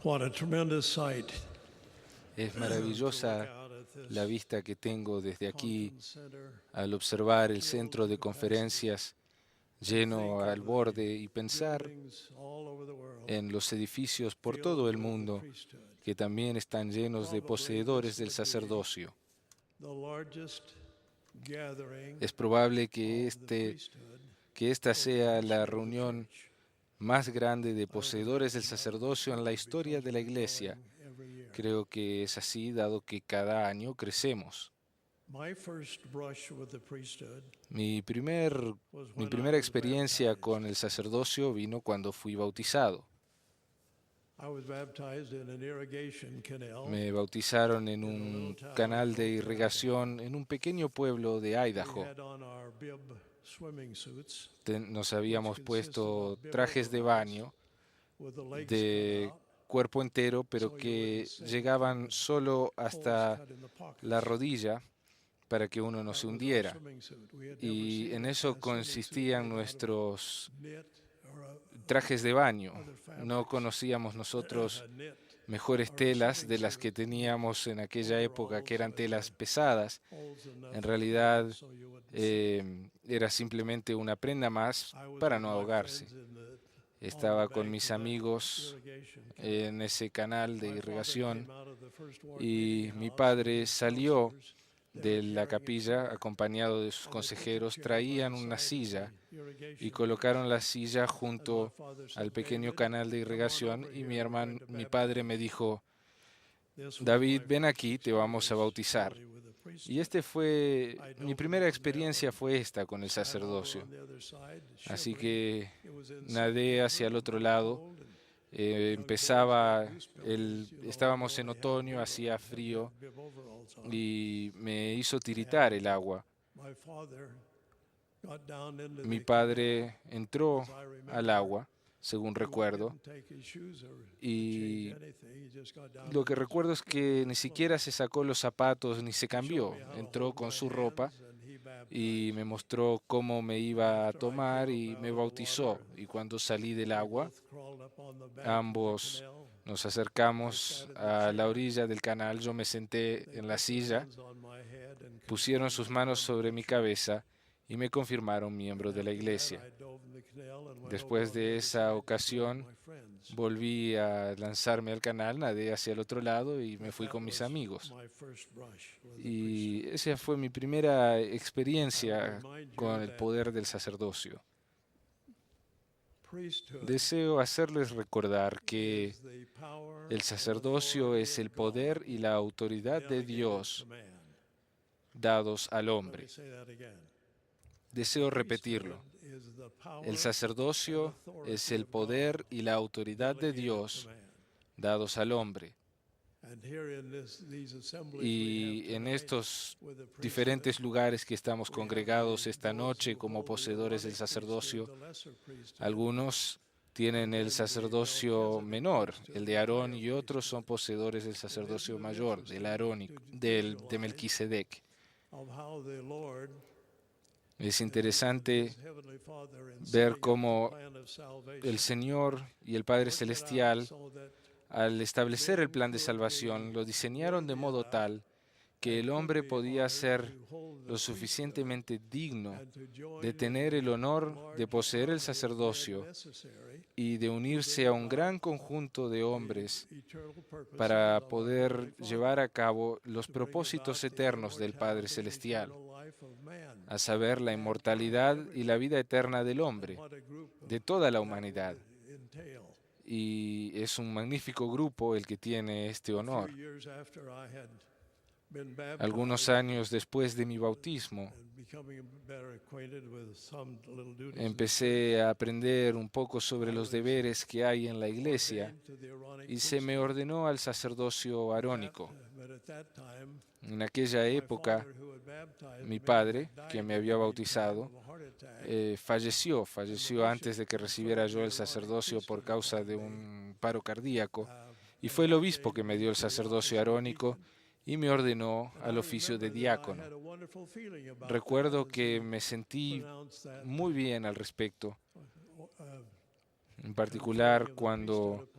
What a tremendous sight Es to look maravillosa out at la this vista que tengo desde aquí conference center al observar el filled centro to de capacity conferencias and lleno think of al the borde y pensar buildings all over the world en los edificios por todo filled el with the mundo priesthood. que también están llenos de Probably poseedores this del would be sacerdocio. the largest gathering Es probable of the priesthood que esta or the sea la history of the reunión church. más grande de I would poseedores del imagine that to be sacerdocio en la true historia because de la we're Iglesia. growing every year. Creo que es así, dado que cada año crecemos. My first brush with the priesthood Mi was mi when I primera was experiencia con baptized. el sacerdocio vino cuando fui bautizado. I was baptized in an irrigation canal Me bautizaron en in a little un town of canal de Polk, Idaho. irrigación en un pequeño pueblo de We Idaho. had on our bib swimming suits, Nos which habíamos consisted puesto of bib trajes de overalls baño with the legs cut de out cuerpo entero, pero so you wouldn't que sink from llegaban the solo holes hasta cut in the la pockets. rodilla para que uno no That se was our hundiera. swimming suit. We had never Y seen en eso a swimming suit consistían made out of nuestros knit trajes de baño. or other No fabrics. conocíamos nosotros A knit mejores or a telas swimming de las que suit with teníamos en aquella época, que overalls eran with telas pesadas. holes enough En cut realidad so you wouldn't sink. era simplemente una prenda más I was para with no my ahogarse. friends on the Estaba con bank mis of that amigos irrigation en canal. ese canal de My father irrigación came out of the first ward y meeting mi house with padre his salió counselors. They were de la carrying a capilla chair, acompañado de sus and they put the consejeros. chair by Traían the una side of silla the y irrigation hose. colocaron la silla And my junto father al said, pequeño David, canal de come on irrigación over y here. We're going to mi padre me baptize you. dijo: This was David, my ven first aquí, te vamos a experience bautizar. really with the Y priesthood. I mi dove primera into them experiencia and fue esta con el swam over sacerdocio. on the other side, Así shivering. que It was in nadé hacia September el and otro very lado. cold, and young boys got goose pimples, when Estábamos you en only have a otoño, bib on, hacía have to frío have bib overalls on. y me hizo tiritar And el agua. my father got down into Mi the canal. padre entró As I al remember, agua, según he recuerdo, didn't take his shoes or change y anything. He just got down lo in que his recuerdo es que ni siquiera clothes. se sacó los zapatos ni se He showed cambió. me how to Entró hold con my su ropa hands, and he y baptized me me. mostró cómo me iba a After I came tomar up y me out of the water, bautizó. Y cuando salí del we agua, both crawled up on the bank of the ambos canal. nos I acercamos sat in the a la chair. orilla del canal. Yo me senté They en la put their silla, hands on my head and pusieron confirmed sus me manos one sobre more mi trip. cabeza y me confirmaron miembro And de la after that, iglesia. I dove in the canal and went over Después on the de other esa side to join ocasión, my friends. volví a lanzarme al canal, nadé hacia el otro lado y me But fui that con mis was amigos. my first brush with the Y priesthood. esa fue mi primera I would experiencia remind con you el that poder del sacerdocio. priesthood Deseo hacerles recordar que is the power el and sacerdocio authority es el of God poder y la autoridad de delegated to Dios man. dados al Let me hombre. say that again. The Deseo priesthood repetirlo. is the power El and sacerdocio es authority el of God poder y la autoridad de delegated to Dios man. dados al hombre. And here in these assemblies we have Y en tonight estos with the priesthood, diferentes lugares que estamos we have congregados esta those noche who como hold the poseedores del Aaronic priesthood, sacerdocio, the lesser priesthood, algunos tienen el compared to the sacerdocio Melchizedek menor, priesthood, el the de Aarón, higher y otros son priesthood. poseedores del And isn't sacerdocio it mayor, del interesting arónico, to de visualize Melquisedec. of how the Lord Es and interesante his heavenly Father in ver setting up the cómo plan of el salvation Señor y el Padre worked it out Celestial, so that al establecer el men plan de could salvación, be lo diseñaron de worthy modo enough tal que and el could hombre be podía honored ser to hold the lo priesthood suficientemente digno and to join de in tener el the honor de large poseer el army of men sacerdocio necessary y de to unirse bring a un gran about conjunto de hombres the eternal purposes para of our Heavenly poder llevar Father, a cabo los to bring propósitos about the eternos del Padre immortality and Celestial, eternal life of man, a saber, la mankind, inmortalidad y la everybody. vida eterna del And hombre, what a group de toda la that would humanidad. entail. Y es un magnífico grupo el que tiene este A few honor. years after I had been Algunos baptized años después de mi bautismo, and becoming better acquainted with some little duties of the church, empecé a aprender un poco sobre I los was deberes que hay en la iglesia ordained to the Aaronic y se me priesthood. ordenó al sacerdocio arónico. But at that time, En aquella my época, father, who had baptized mi me, padre, died que me at había the time bautizado, of a heart attack, falleció and the falleció antes bishop de que recibiera conferred yo the el Aaronic sacerdocio por priesthood causa upon de me. un paro cardíaco, y And fue el he obispo que ordained me me dio el to the sacerdocio office of a arónico deacon. y me ordenó And al I oficio de remember that I had diácono. a wonderful feeling about that Recuerdo as que he me sentí pronounced that muy bien al respecto uh, en particular cuando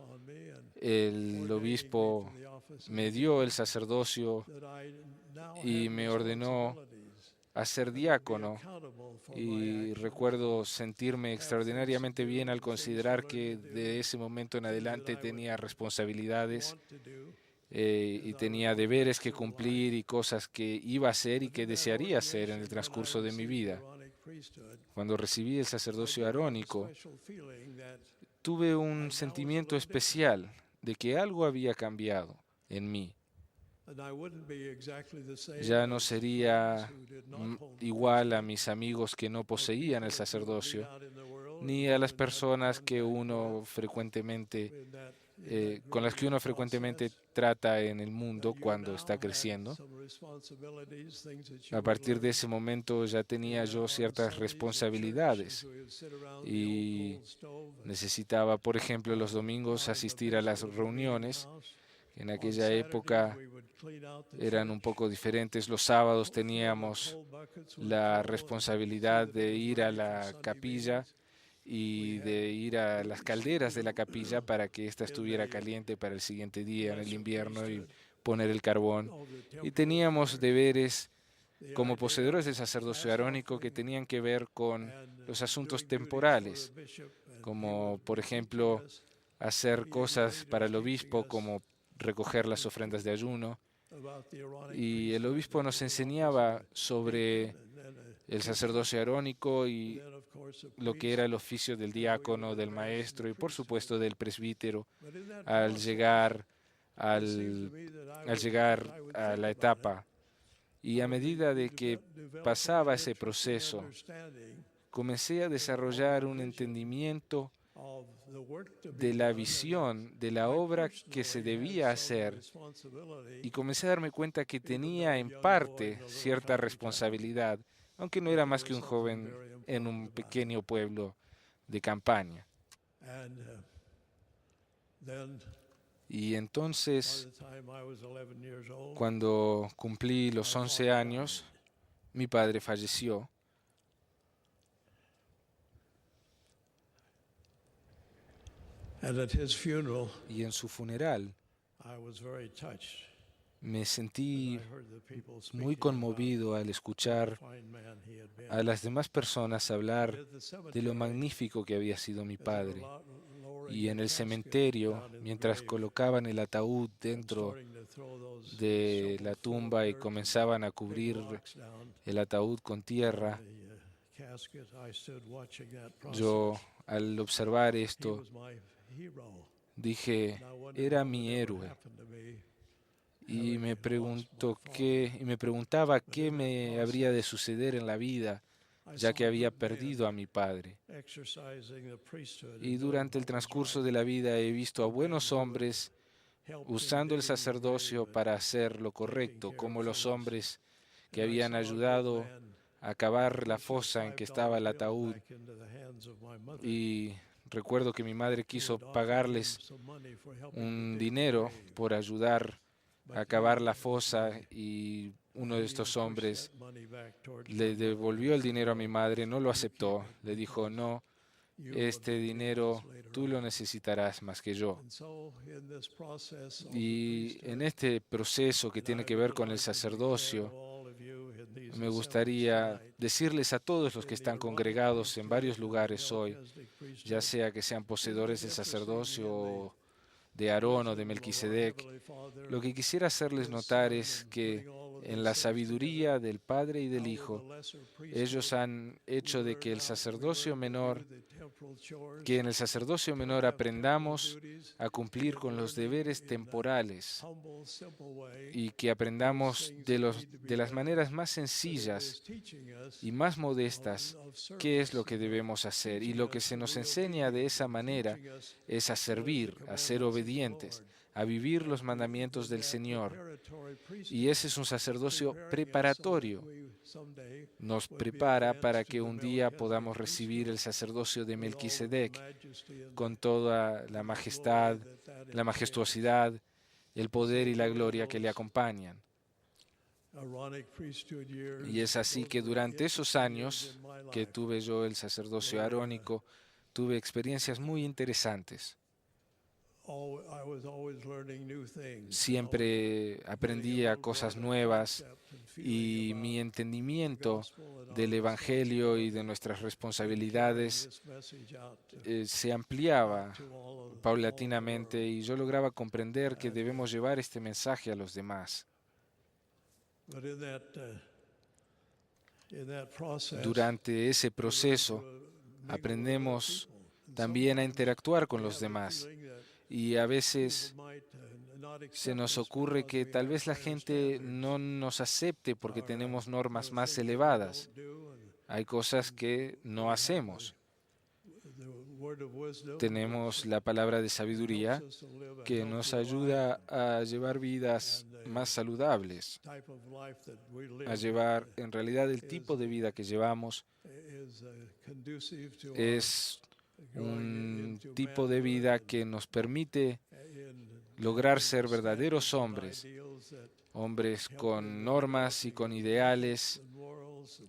el obispo me dio el sacerdocio y me ordenó a ser diácono. Y recuerdo sentirme extraordinariamente bien al considerar que de ese momento en adelante tenía responsabilidades y tenía deberes que cumplir y cosas que iba a hacer y que desearía hacer en el transcurso de mi vida. Cuando recibí el sacerdocio arónico, tuve un sentimiento especial de que algo había cambiado en mí. Ya no sería igual a mis amigos que no poseían el sacerdocio, ni a las personas que uno frecuentemente, con las que uno frecuentemente trata en el mundo cuando está creciendo. A partir de ese momento ya tenía yo ciertas responsabilidades y necesitaba, por ejemplo, los domingos asistir a las reuniones. En aquella época eran un poco diferentes. Los sábados teníamos la responsabilidad de ir a la capilla y de ir a las calderas de la capilla para que ésta estuviera caliente para el siguiente día en el invierno y poner el carbón. Y teníamos deberes como poseedores del sacerdocio arónico que tenían que ver con los asuntos temporales, como por ejemplo hacer cosas para el obispo como recoger las ofrendas de ayuno. Y el obispo nos enseñaba sobre el sacerdocio arónico y lo que era el oficio del diácono, del maestro y por supuesto del presbítero al llegar, al llegar a la etapa. Y a medida de que pasaba ese proceso, comencé a desarrollar un entendimiento de la visión de la obra que se debía hacer y comencé a darme cuenta que tenía en parte cierta responsabilidad, aunque no era más que un joven en un pequeño pueblo de campaña. Y entonces, cuando cumplí los 11 años, mi padre falleció. Y en su funeral me sentí muy conmovido al escuchar a las demás personas hablar de lo magnífico que había sido mi padre. Y en el cementerio, mientras colocaban el ataúd dentro de la tumba y comenzaban a cubrir el ataúd con tierra, yo al observar esto dije, era mi héroe. Y me preguntaba qué me habría de suceder en la vida, ya que había perdido a mi padre. Y durante el transcurso de la vida he visto a buenos hombres usando el sacerdocio para hacer lo correcto, como los hombres que habían ayudado a cavar la fosa en que estaba el ataúd. Y recuerdo que mi madre quiso pagarles un dinero por ayudar a cavar la fosa y uno de estos hombres le devolvió el dinero a mi madre, no lo aceptó, le dijo, no, este dinero tú lo necesitarás más que yo. Y en este proceso que tiene que ver con el sacerdocio, me gustaría decirles a todos los que están congregados en varios lugares hoy, ya sea que sean poseedores del sacerdocio o de Aarón o de Melquisedec, lo que quisiera hacerles notar es que en la sabiduría del Padre y del Hijo, ellos han hecho de que en el sacerdocio menor aprendamos a cumplir con los deberes temporales y que aprendamos de las maneras más sencillas y más modestas qué es lo que debemos hacer. Y lo que se nos enseña de esa manera es a servir, a ser obedientes, a vivir los mandamientos del Señor. Y ese es un sacerdocio preparatorio. Nos prepara para que un día podamos recibir el sacerdocio de Melquisedec con toda la majestad, la majestuosidad, el poder y la gloria que le acompañan. Y es así que durante esos años que tuve yo el sacerdocio arónico, tuve experiencias muy interesantes. I was always learning new things, Siempre aprendía cosas nuevas y mi entendimiento del Evangelio y de nuestras responsabilidades se ampliaba paulatinamente y yo lograba comprender que debemos llevar este mensaje a los demás. Durante ese proceso aprendemos también a interactuar con los demás y a veces se nos ocurre que tal vez la gente no nos acepte porque tenemos normas más elevadas. Hay cosas que no hacemos. Tenemos la palabra de sabiduría que nos ayuda a llevar vidas más saludables, a llevar, en realidad el tipo de vida que llevamos es un tipo de vida que nos permite lograr ser verdaderos hombres, hombres con normas y con ideales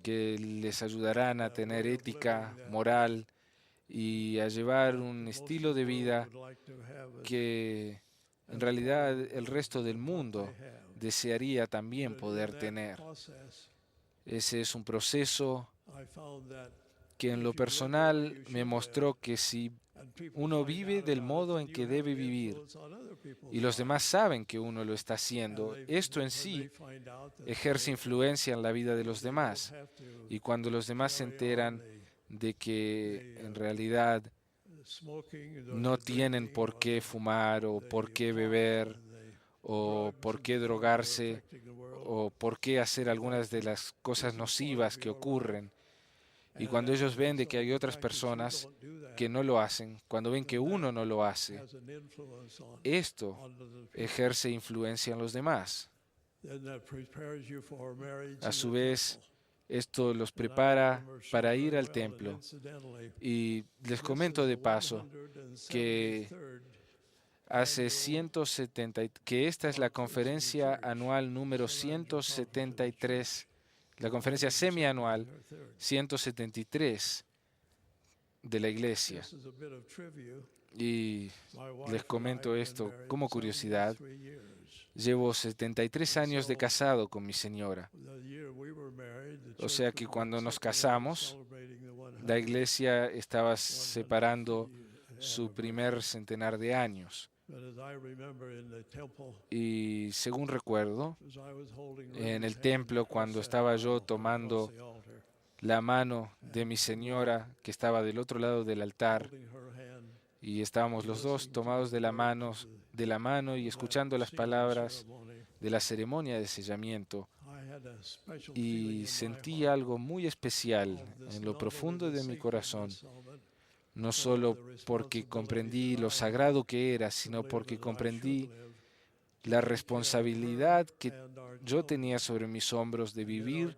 que les ayudarán a tener ética, moral y a llevar un estilo de vida que en realidad el resto del mundo desearía también poder tener. Ese es un proceso que en lo personal me mostró que si uno vive del modo en que debe vivir y los demás saben que uno lo está haciendo, esto en sí ejerce influencia en la vida de los demás. Y cuando los demás se enteran de que en realidad no tienen por qué fumar o por qué beber o por qué drogarse o por qué hacer algunas de las cosas nocivas que ocurren, y cuando ellos ven de que hay otras personas que no lo hacen, cuando ven que uno no lo hace, esto ejerce influencia en los demás. A su vez, esto los prepara para ir al templo. Y les comento de paso que que esta es la conferencia anual número 173, la conferencia semianual 173 de la iglesia. Y les comento esto como curiosidad. Llevo 73 años de casado con mi señora. O sea que cuando nos casamos, la iglesia estaba separando su primer centenar de años. Y según recuerdo, en el templo, cuando estaba yo tomando la mano de mi señora, que estaba del otro lado del altar, y estábamos los dos tomados de la mano y escuchando las palabras de la ceremonia de sellamiento, y sentí algo muy especial en lo profundo de mi corazón, no solo porque comprendí lo sagrado que era, sino porque comprendí la responsabilidad que yo tenía sobre mis hombros de vivir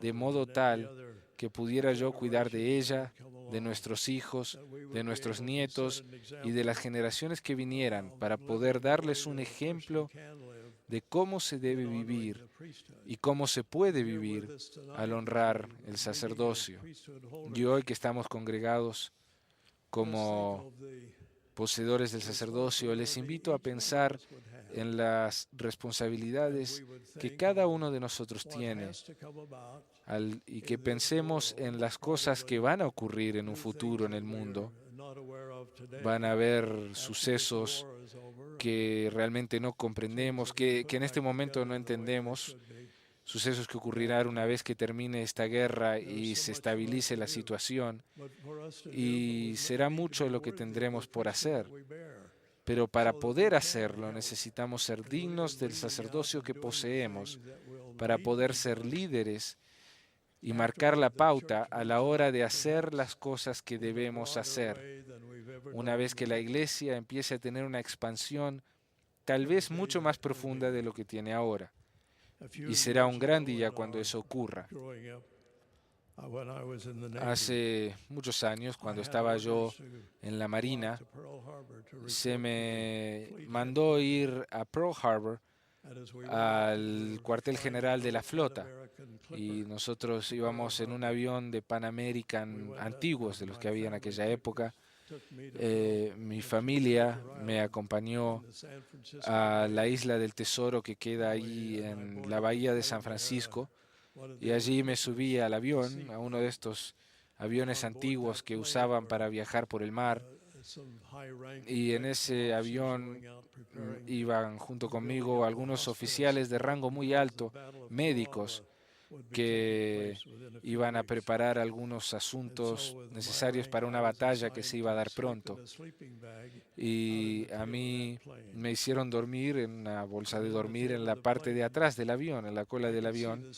de modo tal que pudiera yo cuidar de ella, de nuestros hijos, de nuestros nietos y de las generaciones que vinieran, para poder darles un ejemplo de cómo se debe vivir y cómo se puede vivir al honrar el sacerdocio. Y hoy que estamos congregados como poseedores del sacerdocio, les invito a pensar en las responsabilidades que cada uno de nosotros tiene y que pensemos en las cosas que van a ocurrir en un futuro en el mundo. Van a haber sucesos que realmente no comprendemos, que en este momento no entendemos, sucesos que ocurrirán una vez que termine esta guerra y se estabilice la situación, y será mucho lo que tendremos por hacer. Pero para poder hacerlo necesitamos ser dignos del sacerdocio que poseemos, para poder ser líderes y marcar la pauta a la hora de hacer las cosas que debemos hacer. Una vez que la iglesia empiece a tener una expansión tal vez mucho más profunda de lo que tiene ahora. Y será un gran día cuando eso ocurra. Hace muchos años, cuando estaba yo en la Marina, se me mandó ir a Pearl Harbor, al cuartel general de la flota, y nosotros íbamos en un avión de Pan American antiguos, de los que había en aquella época, mi familia me acompañó a la isla del Tesoro que queda ahí en la bahía de San Francisco, y allí me subí al avión, a uno de estos aviones antiguos que usaban para viajar por el mar, y en ese avión iban junto conmigo algunos oficiales de rango muy alto, médicos, que iban a preparar algunos asuntos necesarios para una batalla que se iba a dar pronto. Y a mí me hicieron dormir en una bolsa de dormir en la parte de atrás del avión, en la cola del avión,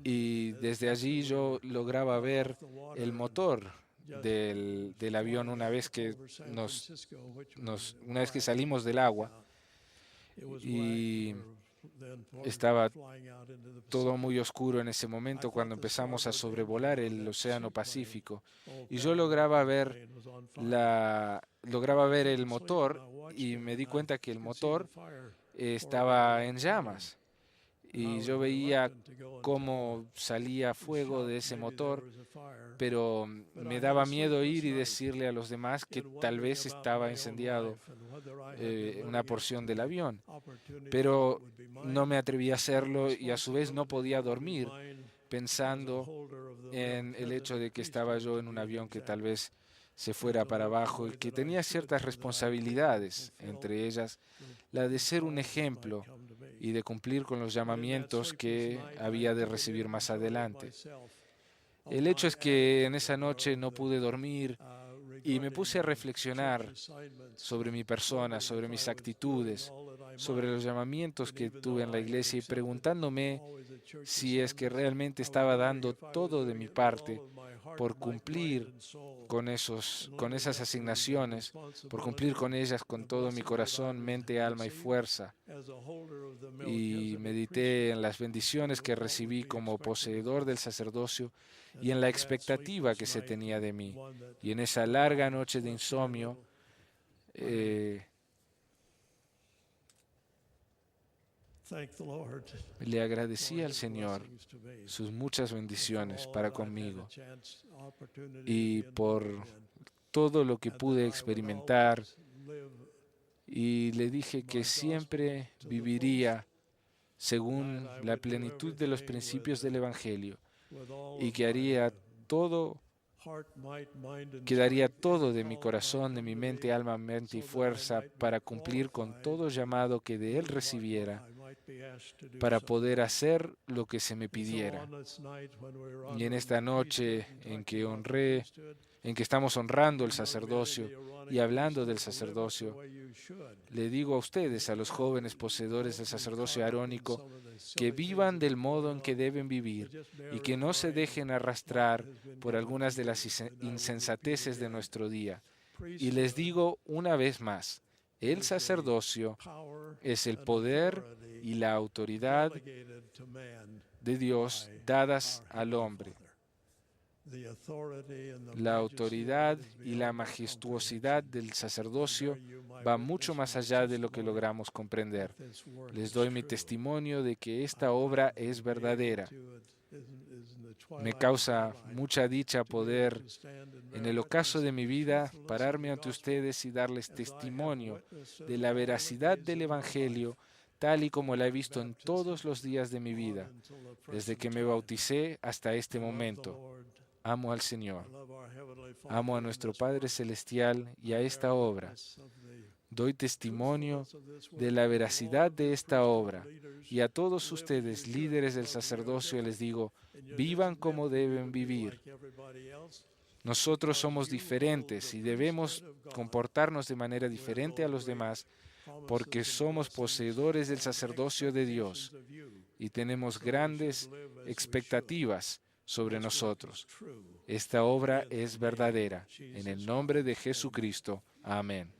y desde allí yo lograba ver el motor del avión una vez que una vez que salimos del agua, y estaba todo muy oscuro en ese momento cuando empezamos a sobrevolar el Océano Pacífico, y yo lograba ver el motor, y me di cuenta que el motor estaba en llamas, y yo veía cómo salía fuego de ese motor, pero me daba miedo ir y decirle a los demás que tal vez estaba incendiado una porción del avión, pero no me atreví a hacerlo, y a su vez no podía dormir pensando en el hecho de que estaba yo en un avión que tal vez se fuera para abajo y que tenía ciertas responsabilidades, entre ellas la de ser un ejemplo y de cumplir con los llamamientos que había de recibir más adelante. El hecho es que en esa noche no pude dormir y me puse a reflexionar sobre mi persona, sobre mis actitudes, sobre los llamamientos que tuve en la iglesia, y preguntándome si es que realmente estaba dando todo de mi parte por cumplir con esas asignaciones, por cumplir con ellas con todo mi corazón, mente, alma y fuerza. Y medité en las bendiciones que recibí como poseedor del sacerdocio y en la expectativa que se tenía de mí. Y en esa larga noche de insomnio, le agradecí al Señor sus muchas bendiciones para conmigo, y por todo lo que pude experimentar, y le dije que siempre viviría según la plenitud de los principios del Evangelio, y que haría todo, que daría todo de mi corazón, de mi mente, alma, mente y fuerza para cumplir con todo llamado que de Él recibiera, para poder hacer lo que se me pidiera. Y en esta noche en que estamos honrando el sacerdocio y hablando del sacerdocio, le digo a ustedes, a los jóvenes poseedores del sacerdocio arónico, que vivan del modo en que deben vivir y que no se dejen arrastrar por algunas de las insensateces de nuestro día. Y les digo una vez más, el sacerdocio es el poder y la autoridad de Dios dadas al hombre. La autoridad y la majestuosidad del sacerdocio va mucho más allá de lo que logramos comprender. Les doy mi testimonio de que esta obra es verdadera. Me causa mucha dicha poder, en el ocaso de mi vida, pararme ante ustedes y darles testimonio de la veracidad del Evangelio, tal y como la he visto en todos los días de mi vida, desde que me bauticé hasta este momento. Amo al Señor, amo a nuestro Padre Celestial y a esta obra. Doy testimonio de la veracidad de esta obra, y a todos ustedes, líderes del sacerdocio, les digo, vivan como deben vivir. Nosotros somos diferentes y debemos comportarnos de manera diferente a los demás, porque somos poseedores del sacerdocio de Dios y tenemos grandes expectativas sobre nosotros. Esta obra es verdadera. En el nombre de Jesucristo. Amén.